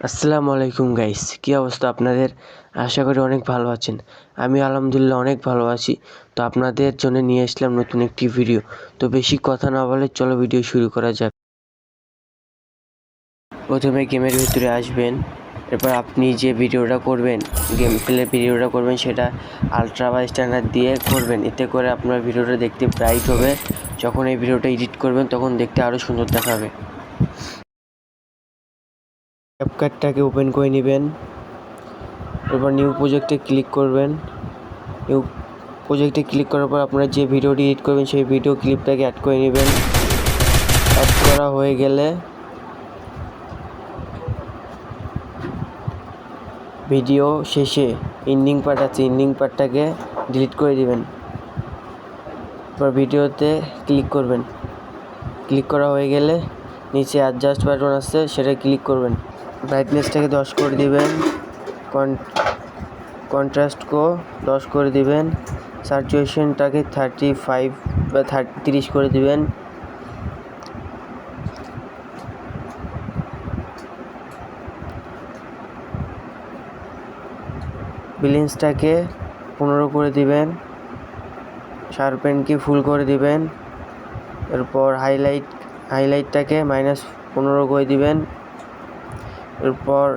আসসালামু আলাইকুম গাইস, কী অবস্থা আপনাদের? আশা করি অনেক ভালো আছেন। আমি আলহামদুলিল্লাহ অনেক ভালো আছি। তো আপনাদের জন্য নিয়ে আসলাম নতুন একটি ভিডিও। তো বেশি কথা না বলে চলো ভিডিও শুরু করা যাক। প্রথমে গেমের ভিতরে আসবেন, এরপর আপনি যে ভিডিওটা করবেন, গেম প্লে ভিডিওটা করবেন, সেটা আলট্রা বা স্ট্যান্ডার্ড দিয়ে করবেন। এতে করে আপনার ভিডিওটা দেখতে ব্রাইট হবে। যখন এই ভিডিওটা এডিট করবেন তখন দেখতে আরও সুন্দর দেখাবে। ক্যাপকাটটাকে ওপেন করে নেবেন, এরপর নিউ প্রজেক্টে ক্লিক করবেন। নিউ প্রজেক্টে ক্লিক করার পর আপনারা যে ভিডিওটি এডিট করবেন সেই ভিডিও ক্লিপটাকে অ্যাড করে নেবেন। অ্যাড করা হয়ে গেলে ভিডিও শেষে এন্ডিং পার্ট আছে, এন্ডিং পার্টটাকে ডিলিট করে দিবেন। এরপর ভিডিওতে ক্লিক করবেন। ক্লিক করা হয়ে গেলে নিচে অ্যাডজাস্ট বাটন আছে, সেটা ক্লিক করবেন। ব্রাইটনেসটাকে 10 করে দিবেন, কন্ট্রাস্টকে 10 করে দিবেন, স্যাচুরেশনটাকে 35 বা 30 করে দিবেন। ব্যালেন্সটাকে 15 করে দিবেন, শার্পেনকে ফুল করে দিবেন। এরপর হাইলাইটটাকে -15 করে দিবেন। এরপর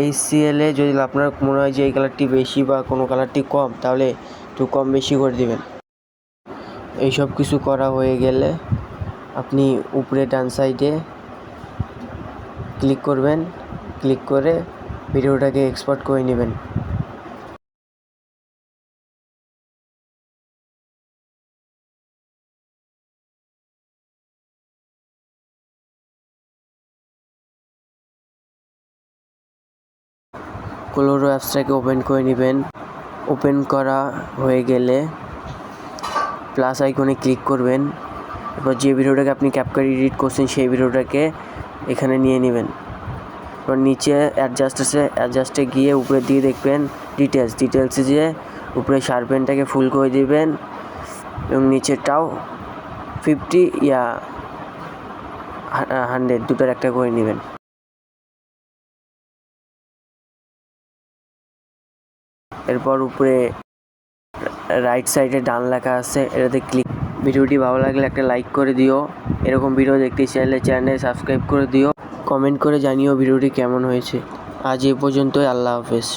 HCL যদি আপনার মনে হয় যে এই কালারটি বেশি বা কোনো কালারটি কম, তাহলে একটু কম বেশি করে দিবেন। এই সব কিছু করা হয়ে গেলে আপনি উপরে ডান সাইডে ক্লিক করবেন, ক্লিক করে ভিডিওটাকে এক্সপোর্ট করে নেবেন। কোলোরো অ্যাপসটাকে ওপেন করে নেবেন। ওপেন করা হয়ে গেলে প্লাস আইকনে ক্লিক করবেন। এরপর যে ভিডিওটাকে আপনি ক্যাপকাট এডিট করছেন সেই ভিডিওটাকে এখানে নিয়ে নেবেন। এরপর নিচে অ্যাডজাস্ট আছে, অ্যাডজাস্টে গিয়ে উপরের দিকে দেখবেন ডিটেলসে গিয়ে উপরে শার্পেনটাকে ফুল করে দিবেন এবং নিচেরটাও 50 ইয়া 100 দুটোর একটা করে নেবেন। এরপর উপরে রাইট সাইডে ডান লেখা আছে, এটাতে ক্লিক। ভিডিওটি ভালো লাগলে একটা লাইক করে দিও। এরকম ভিডিও দেখতে চাইলে চ্যানেল সাবস্ক্রাইব করে দিও। কমেন্ট করে জানিও ভিডিওটি কেমন হয়েছে। আজ এ পর্যন্তই, আল্লাহ হাফেজ।